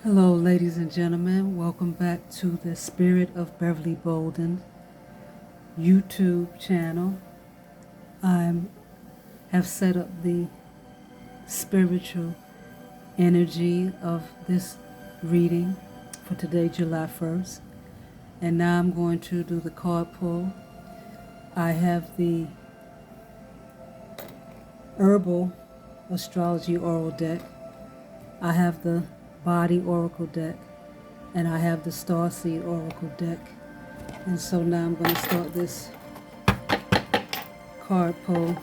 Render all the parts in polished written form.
Hello, ladies and gentlemen. Welcome back to the Spirit of Beverly Bolden YouTube channel. I have set up the spiritual energy of this reading for today, July 1st. And now I'm going to do the card pull. I have the Herbal Astrology Oral deck. I have the Body Oracle deck, and I have the Starseed Oracle deck. And so now I'm going to start this card pull.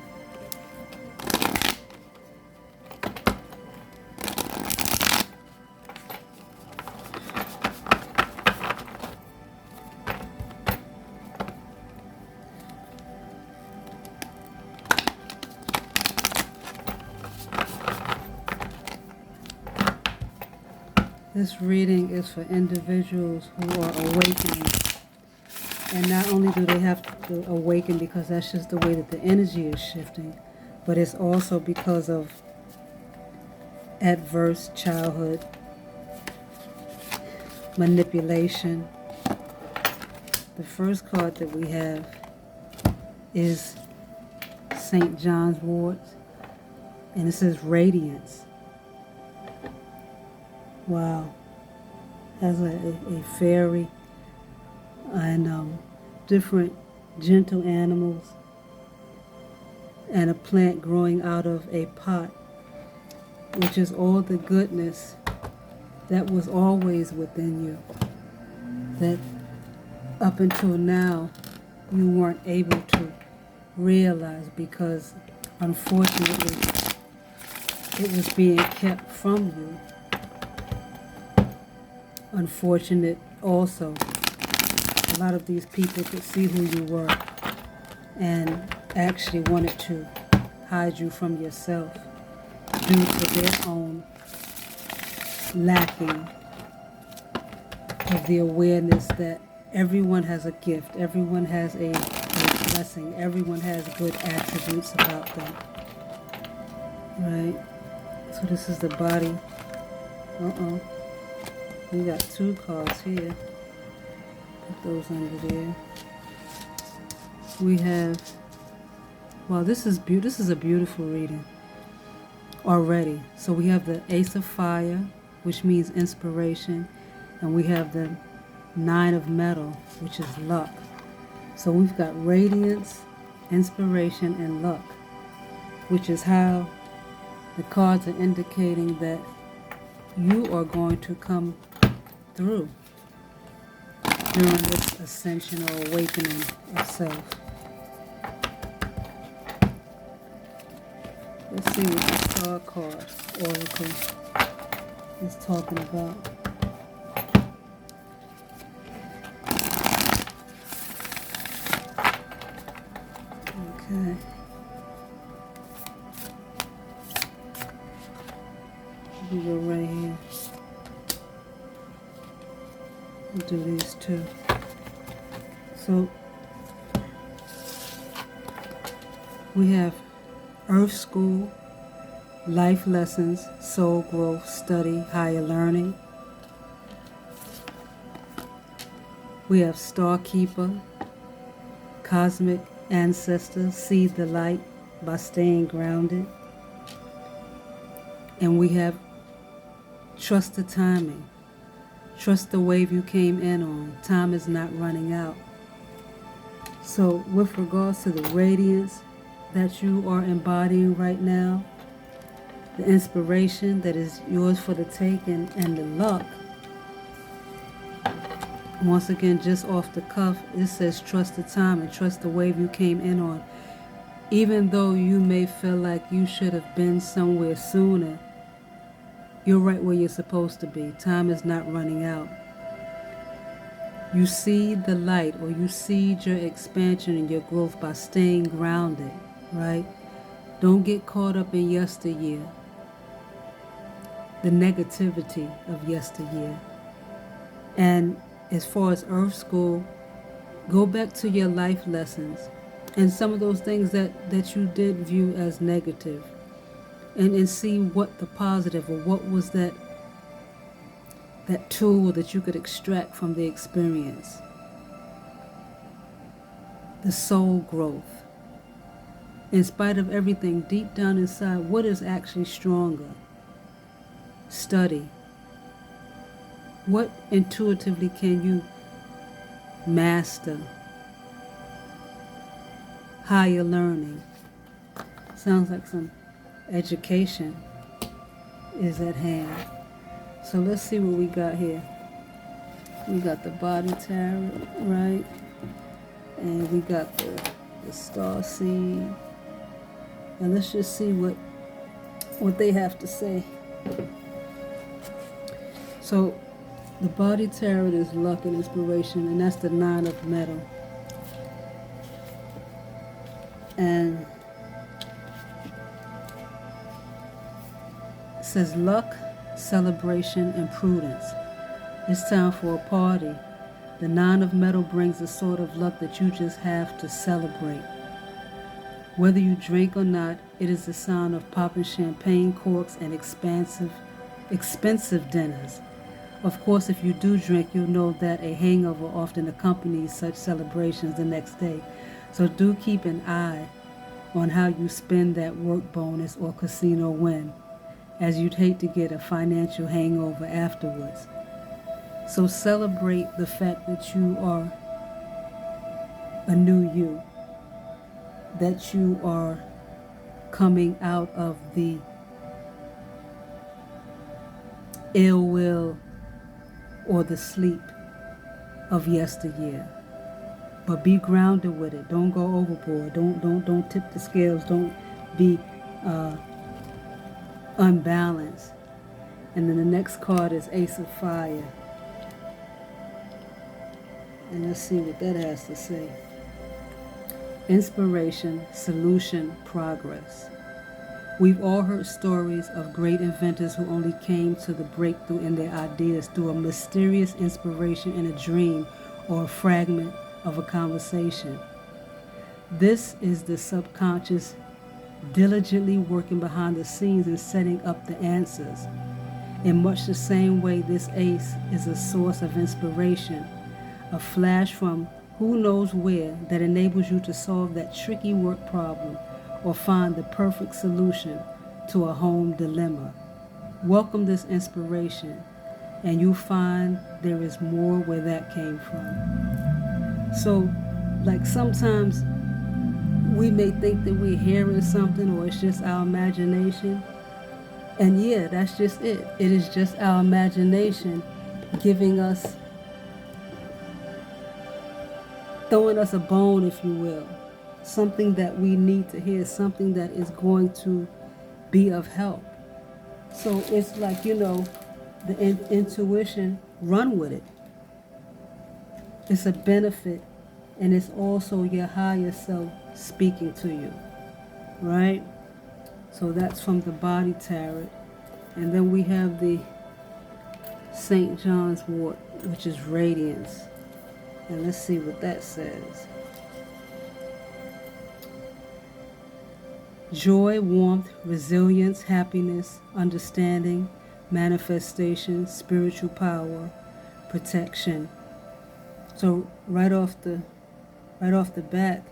This reading is for individuals who are awakening. And not only do they have to awaken because that's just the way that the energy is shifting, but it's also because of adverse childhood manipulation. The first card that we have is St. John's wort, and it says radiance. Wow. Has a fairy and different gentle animals and a plant growing out of a pot, which is all the goodness that was always within you, that up until now you weren't able to realize because unfortunately it was being kept from you. Unfortunate also, a lot of these people could see who you were and actually wanted to hide you from yourself due to their own lacking of the awareness that everyone has a gift, everyone has a blessing, everyone has good attributes about them, right? So this is the body. We got two cards here. Put those under there. We have, wow, this is a beautiful reading already. So we have the Ace of Fire, which means inspiration, and we have the Nine of Metal, which is luck. So we've got radiance, inspiration, and luck, which is how the cards are indicating that you are going to come through during this ascension or awakening of self. Let's see what the Star card Oracle is talking about. Okay. We go right here. We'll do these two. So we have Earth School, Life Lessons, Soul Growth, Study, Higher Learning. We have Star Keeper, Cosmic Ancestor, See the Light by Staying Grounded. And we have Trust the Timing. Trust the wave you came in on. Time is not running out. So with regards to the radiance that you are embodying right now, the inspiration that is yours for the taking, and the luck, once again, just off the cuff, it says trust the time and trust the wave you came in on. Even though you may feel like you should have been somewhere sooner, you're right where you're supposed to be. Time is not running out. You see the light, or you seed your expansion and your growth by staying grounded, right? Don't get caught up in yesteryear, the negativity of yesteryear. And as far as Earth School, go back to your life lessons and some of those things that you did view as negative. And see what the positive, or what was that that tool that you could extract from the experience. The soul growth. In spite of everything deep down inside, what is actually stronger? Study. What intuitively can you master? Higher learning. Sounds like some education is at hand. So let's see what we got here. We got the body tarot, right? And we got the star seed. And let's just see what they have to say. So the body tarot is luck and inspiration, and that's the 9 of metal. And it says luck, celebration, and prudence. It's time for a party. The 9 of metal brings the sort of luck that you just have to celebrate. Whether you drink or not, it is the sound of popping champagne corks and expensive dinners. Of course, if you do drink, you'll know that a hangover often accompanies such celebrations the next day. So do keep an eye on how you spend that work bonus or casino win, as you'd hate to get a financial hangover afterwards. So celebrate the fact that you are a new you, that you are coming out of the ill will or the sleep of yesteryear. But be grounded with it. Don't go overboard. Don't tip the scales. Don't be unbalanced. And then the next card is Ace of Fire. And let's see what that has to say. Inspiration, solution, progress. We've all heard stories of great inventors who only came to the breakthrough in their ideas through a mysterious inspiration in a dream or a fragment of a conversation. This is the subconscious diligently working behind the scenes and setting up the answers. In much the same way, this ace is a source of inspiration, a flash from who knows where that enables you to solve that tricky work problem or find the perfect solution to a home dilemma. Welcome this inspiration, and you'll find there is more where that came from. So, like sometimes we may think that we're hearing something or it's just our imagination. And yeah, that's just it. It is just our imagination giving us, throwing us a bone, if you will. Something that we need to hear, something that is going to be of help. So it's like, the intuition, run with it. It's a benefit, and it's also your higher self speaking to you, right? So that's from the body tarot. And then we have the St. John's wort, which is radiance. And let's see what that says. Joy, warmth, resilience, happiness, understanding, manifestation, spiritual power, protection. So right off the bat,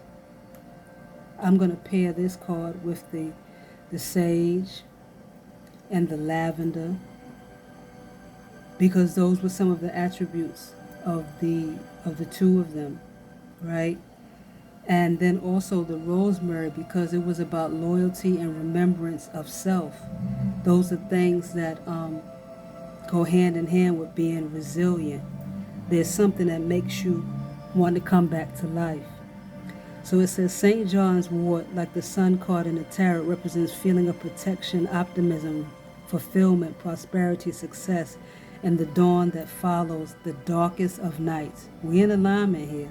I'm going to pair this card with the sage and the lavender, because those were some of the attributes of the two of them, right? And then also the rosemary, because it was about loyalty and remembrance of self. Those are things that go hand in hand with being resilient. There's something that makes you want to come back to life. So it says St. John's wort, like the sun card in the tarot, represents feeling of protection, optimism, fulfillment, prosperity, success, and the dawn that follows the darkest of nights. We're in alignment here.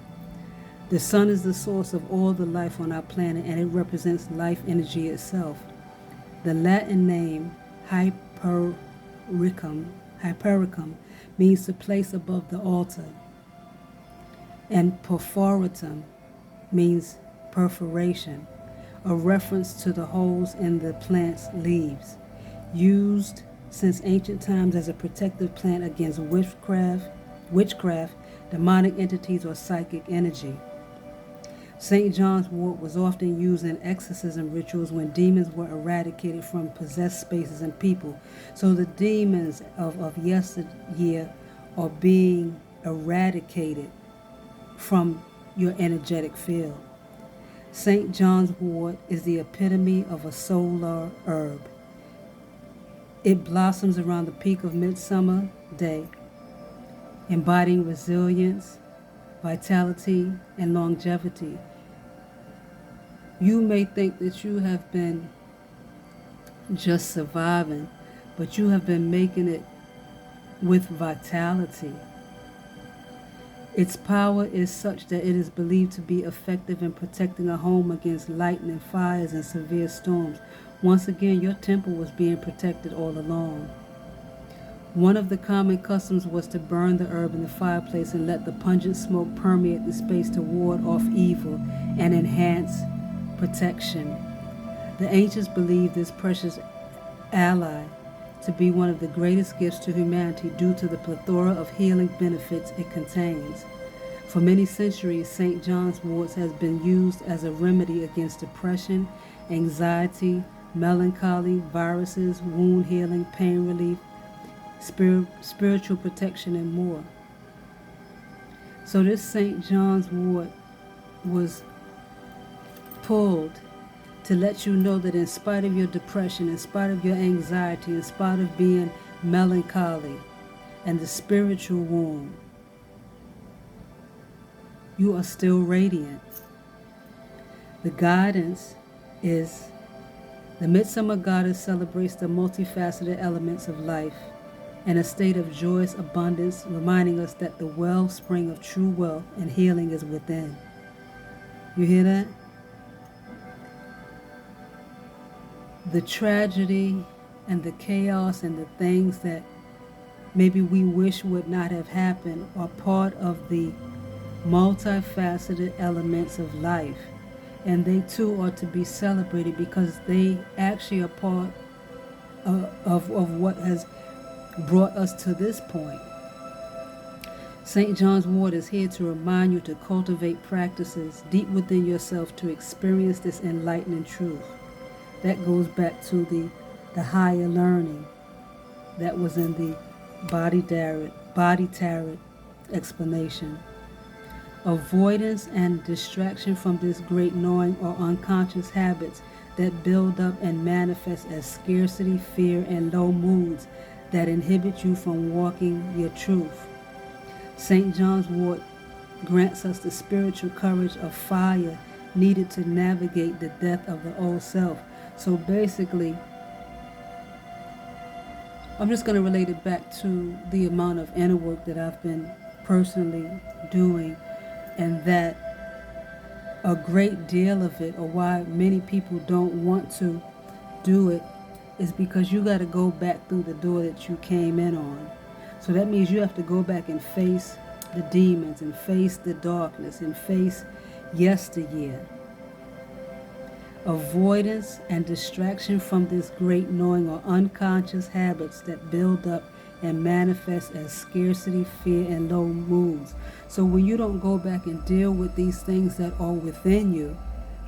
The sun is the source of all the life on our planet, and it represents life energy itself. The Latin name Hypericum means to place above the altar, and perforatum means perforation, a reference to the holes in the plant's leaves, used since ancient times as a protective plant against witchcraft, demonic entities, or psychic energy. St. John's wort was often used in exorcism rituals when demons were eradicated from possessed spaces and people. So the demons of yesteryear are being eradicated from your energetic field. St. John's wort is the epitome of a solar herb. It blossoms around the peak of Midsummer Day, embodying resilience, vitality, and longevity. You may think that you have been just surviving, but you have been making it with vitality. Its power is such that it is believed to be effective in protecting a home against lightning, fires, and severe storms. Once again, your temple was being protected all along. One of the common customs was to burn the herb in the fireplace and let the pungent smoke permeate the space to ward off evil and enhance protection. The ancients believed this precious ally to be one of the greatest gifts to humanity due to the plethora of healing benefits it contains. For many centuries, St. John's wort has been used as a remedy against depression, anxiety, melancholy, viruses, wound healing, pain relief, spiritual protection, and more. So this St. John's wort was pulled to let you know that in spite of your depression, in spite of your anxiety, in spite of being melancholy and the spiritual wound, you are still radiant. The guidance is the Midsummer Goddess celebrates the multifaceted elements of life and a state of joyous abundance, reminding us that the wellspring of true wealth and healing is within. You hear that? The tragedy and the chaos and the things that maybe we wish would not have happened are part of the multifaceted elements of life. And they too are to be celebrated because they actually are part of what has brought us to this point. St. John's wort is here to remind you to cultivate practices deep within yourself to experience this enlightening truth. That goes back to the higher learning that was in the body tarot explanation. Avoidance and distraction from this great knowing are unconscious habits that build up and manifest as scarcity, fear, and low moods that inhibit you from walking your truth. St. John's wort grants us the spiritual courage of fire needed to navigate the death of the old self. So basically, I'm just going to relate it back to the amount of inner work that I've been personally doing, and that a great deal of it, or why many people don't want to do it, is because you got to go back through the door that you came in on. So that means you have to go back and face the demons and face the darkness and face yesteryear. Avoidance and distraction from this great knowing are unconscious habits that build up and manifest as scarcity, fear, and low moods. So when you don't go back and deal with these things that are within you,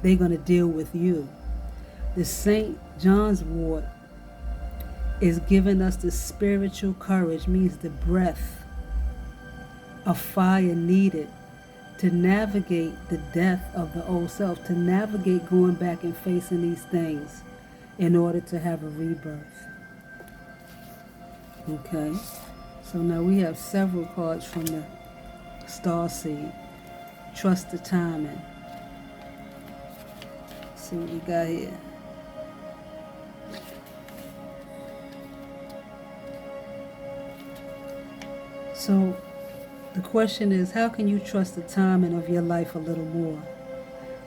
they're going to deal with you. The St. John's wort is giving us the spiritual courage, means the breath of fire needed to navigate the death of the old self, to navigate going back and facing these things in order to have a rebirth. Okay, so now we have several cards from the Star Seed. Trust the timing. Let's see what we got here. So the question is, how can you trust the timing of your life a little more?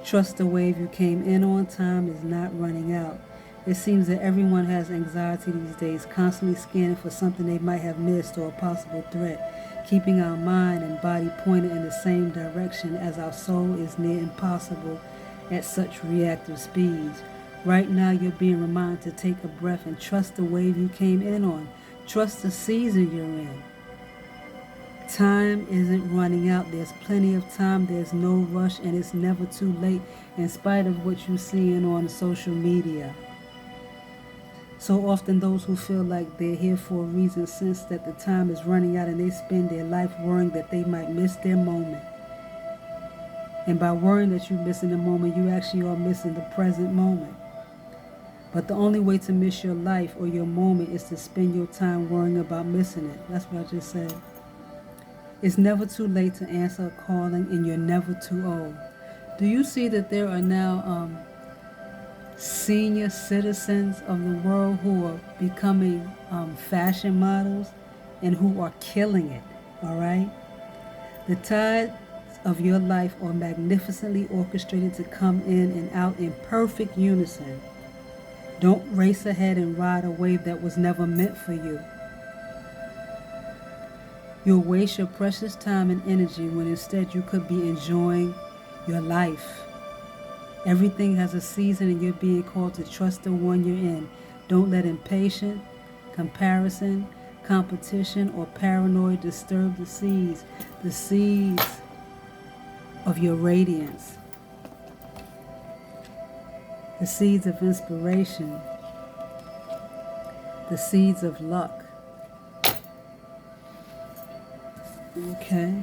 Trust the wave you came in on. Time is not running out. It seems that everyone has anxiety these days, constantly scanning for something they might have missed or a possible threat, keeping our mind and body pointed in the same direction as our soul is near impossible at such reactive speeds. Right now, you're being reminded to take a breath and trust the wave you came in on. Trust the season you're in. Time isn't running out. There's plenty of time. There's no rush, and it's never too late, in spite of what you're seeing on social media. So often those who feel like they're here for a reason sense that the time is running out, and they spend their life worrying that they might miss their moment. And by worrying that you're missing the moment, you actually are missing the present moment. But the only way to miss your life or your moment is to spend your time worrying about missing it. That's what I just said. It's never too late to answer a calling, and you're never too old. Do you see that there are now senior citizens of the world who are becoming fashion models and who are killing it? All right? The tides of your life are magnificently orchestrated to come in and out in perfect unison. Don't race ahead and ride a wave that was never meant for you. You'll waste your precious time and energy when instead you could be enjoying your life. Everything has a season, and you're being called to trust the one you're in. Don't let impatience, comparison, competition, or paranoia disturb the seeds of your radiance, the seeds of inspiration, the seeds of luck. Okay.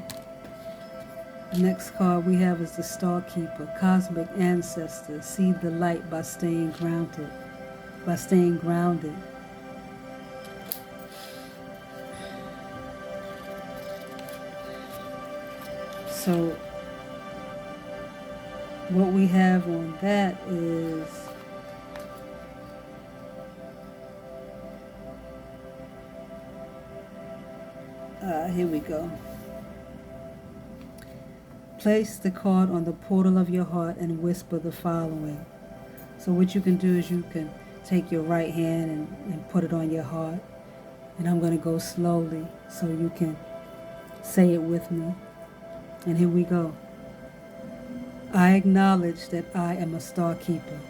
The next card we have is the Star Keeper, Cosmic Ancestor. See the light by staying grounded. So what we have on that is here we go. Place the card on the portal of your heart and whisper the following. So what you can do is you can take your right hand and put it on your heart. And I'm going to go slowly so you can say it with me. And here we go. I acknowledge that I am a star keeper.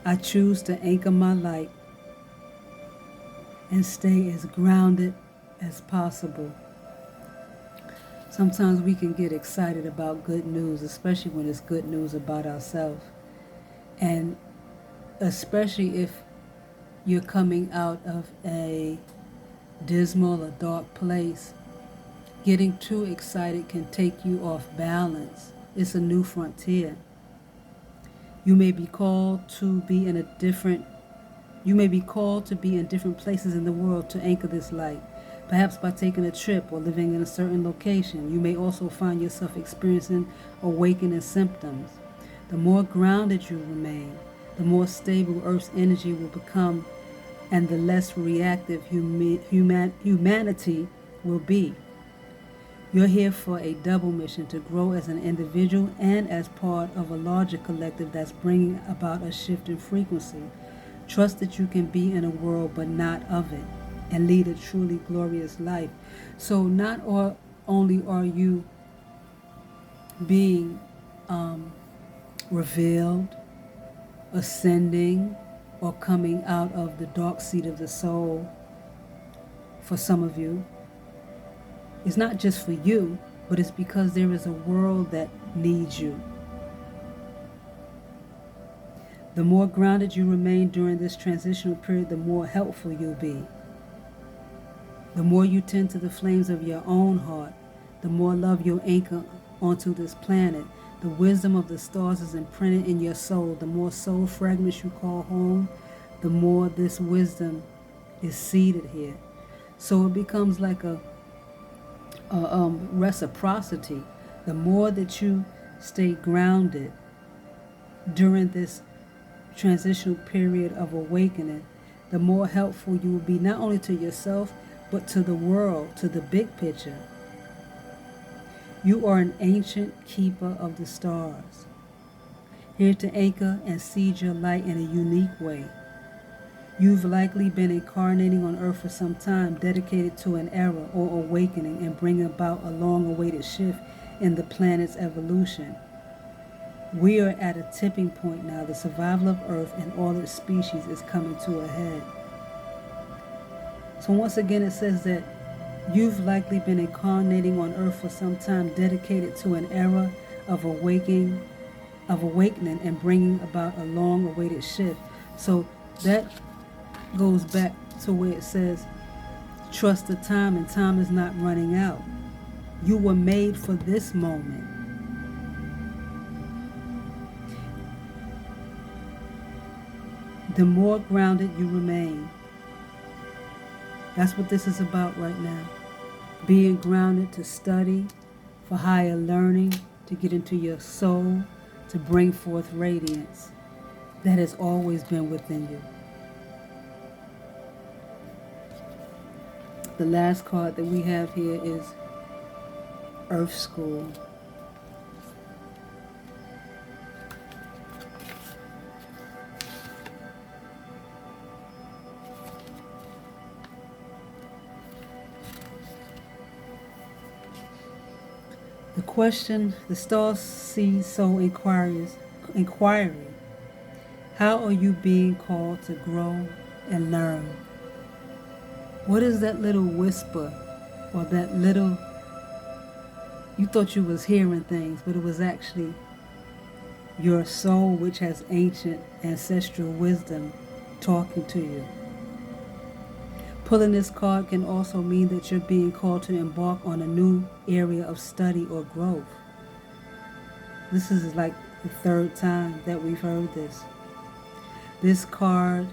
I choose to anchor my light and stay as grounded as possible. Sometimes we can get excited about good news, especially when it's good news about ourselves. And especially if you're coming out of a dismal or dark place, getting too excited can take you off balance. It's a new frontier. You may be called to be in different places in the world to anchor this light. Perhaps by taking a trip or living in a certain location. You may also find yourself experiencing awakening symptoms. The more grounded you remain, the more stable Earth's energy will become, and the less reactive humanity will be. You're here for a double mission, to grow as an individual and as part of a larger collective that's bringing about a shift in frequency. Trust that you can be in a world but not of it, and lead a truly glorious life. So not only are you being revealed, ascending, or coming out of the dark seat of the soul, for some of you, it's not just for you, but it's because there is a world that needs you. The more grounded you remain during this transitional period, the more helpful you'll be. The more you tend to the flames of your own heart, the more love you'll anchor onto this planet. The wisdom of the stars is imprinted in your soul. The more soul fragments you call home, the more this wisdom is seated here. So it becomes like a reciprocity. The more that you stay grounded during this transitional period of awakening, the more helpful you will be, not only to yourself, but to the world, to the big picture. You are an ancient keeper of the stars, here to anchor and seed your light in a unique way. You've likely been incarnating on Earth for some time, dedicated to an era or awakening and bringing about a long-awaited shift in the planet's evolution. We are at a tipping point now. The survival of Earth and all its species is coming to a head. So once again, it says that you've likely been incarnating on Earth for some time, dedicated to an era of awakening and bringing about a long-awaited shift. So that goes back to where it says, trust the time, and time is not running out. You were made for this moment. The more grounded you remain. That's what this is about right now. Being grounded to study, for higher learning, to get into your soul, to bring forth radiance that has always been within you. The last card that we have here is Earth School. The question, the star sees soul inquiring. How are you being called to grow and learn? What is that little whisper, or that little, you thought you was hearing things, but it was actually your soul, which has ancient ancestral wisdom, talking to you. Pulling this card can also mean that you're being called to embark on a new area of study or growth. This is like the third time that we've heard this. This card,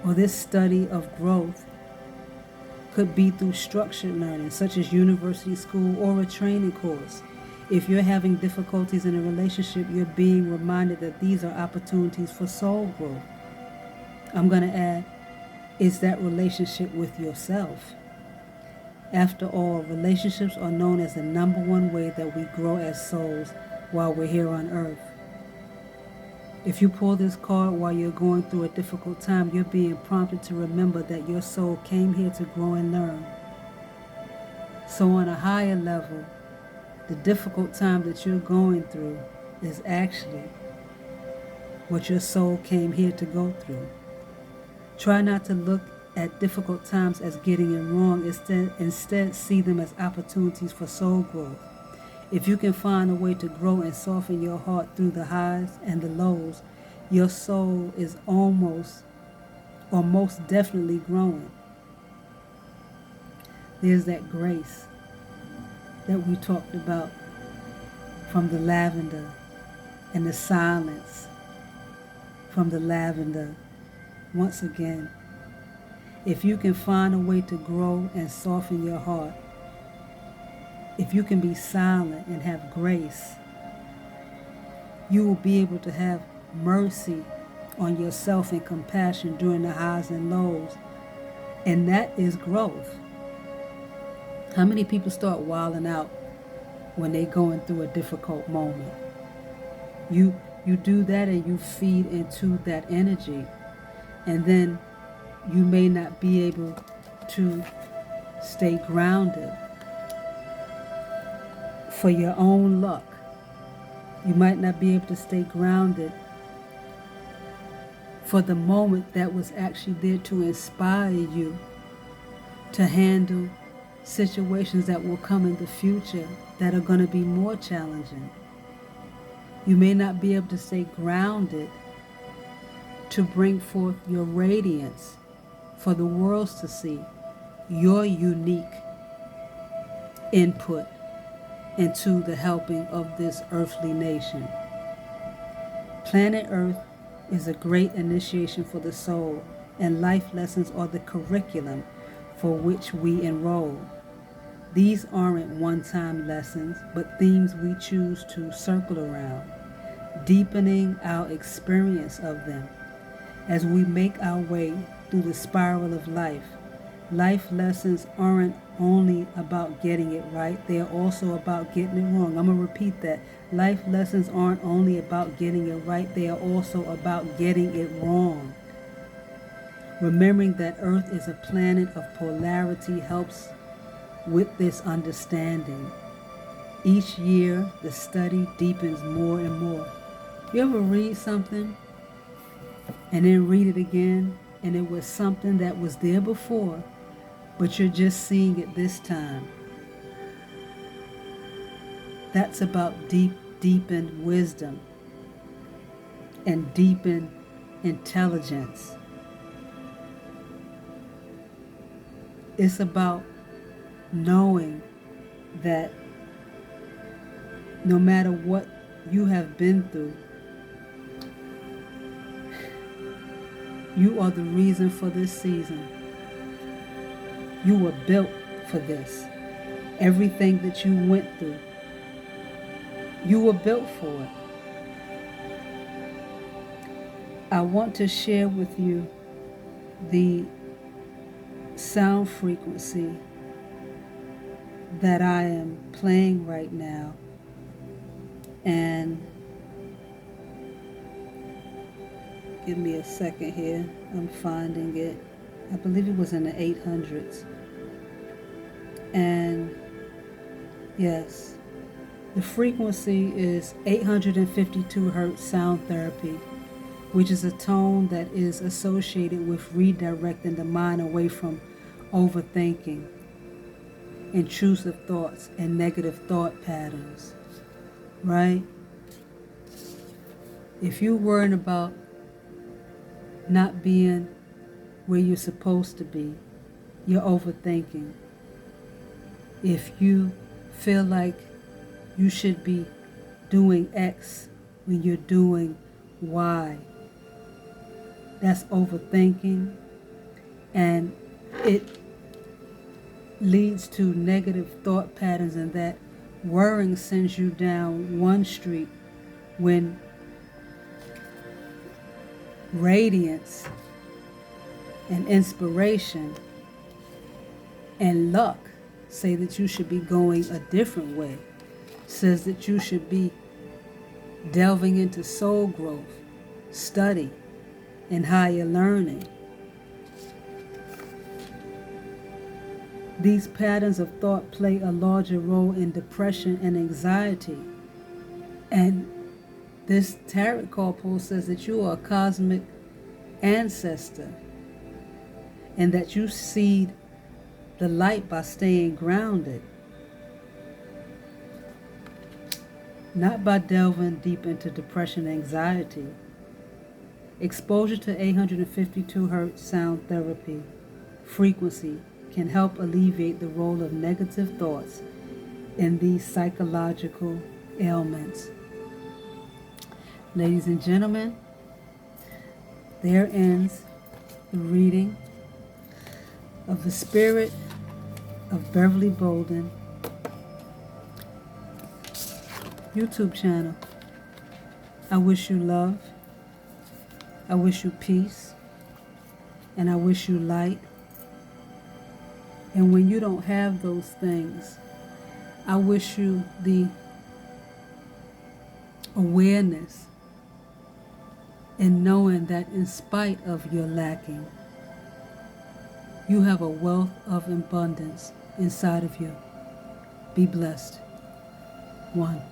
or this study of growth, could be through structured learning, such as university, school, or a training course. If you're having difficulties in a relationship, you're being reminded that these are opportunities for soul growth. I'm going to add, is that relationship with yourself. After all, relationships are known as the number one way that we grow as souls while we're here on earth. If you pull this card while you're going through a difficult time, you're being prompted to remember that your soul came here to grow and learn. So on a higher level, the difficult time that you're going through is actually what your soul came here to go through. Try not to look at difficult times as getting it wrong. Instead, see them as opportunities for soul growth. If you can find a way to grow and soften your heart through the highs and the lows, your soul is almost or most definitely growing. There's that grace that we talked about from the lavender, and the silence from the lavender. Once again, if you can find a way to grow and soften your heart, if you can be silent and have grace, you will be able to have mercy on yourself and compassion during the highs and lows. And that is growth. How many people start wilding out when they're going through a difficult moment? You do that and you feed into that energy. And then you may not be able to stay grounded for your own luck. You might not be able to stay grounded for the moment that was actually there to inspire you to handle situations that will come in the future that are going to be more challenging. You may not be able to stay grounded to bring forth your radiance for the world to see, your unique input into the helping of this earthly nation. Planet Earth is a great initiation for the soul, and life lessons are the curriculum for which we enroll. These aren't one-time lessons, but themes we choose to circle around, deepening our experience of them. As we make our way through the spiral of life, life lessons aren't only about getting it right, they are also about getting it wrong. I'm going to repeat that. Life lessons aren't only about getting it right, they are also about getting it wrong. Remembering that Earth is a planet of polarity helps with this understanding. Each year, the study deepens more and more. You ever read something and then read it again, and it was something that was there before, but you're just seeing it this time? That's about deepened wisdom and deepened intelligence. It's about knowing that no matter what you have been through, you are the reason for this season. You were built for this. Everything that you went through, you were built for it. I want to share with you the sound frequency that I am playing right now. And give me a second here. I'm finding it. I believe it was in the 800s. And yes, the frequency is 852 hertz sound therapy, which is a tone that is associated with redirecting the mind away from overthinking, intrusive thoughts, and negative thought patterns. Right? If you're worrying about not being where you're supposed to be, you're overthinking. If you feel like you should be doing X when you're doing Y, that's overthinking, and it leads to negative thought patterns, and that worrying sends you down one street when radiance and inspiration and luck say that you should be going a different way, says that you should be delving into soul growth, study, and higher learning. These patterns of thought play a larger role in depression and anxiety. And this tarot card pull says that you are a cosmic ancestor and that you seed the light by staying grounded, not by delving deep into depression and anxiety. Exposure to 852 hertz sound therapy frequency can help alleviate the role of negative thoughts in these psychological ailments. Ladies and gentlemen, there ends the reading of the Spirit of Beverly Bolden YouTube channel. I wish you love, I wish you peace, and I wish you light. And when you don't have those things, I wish you the awareness and knowing that in spite of your lacking, you have a wealth of abundance inside of you. Be blessed. 1.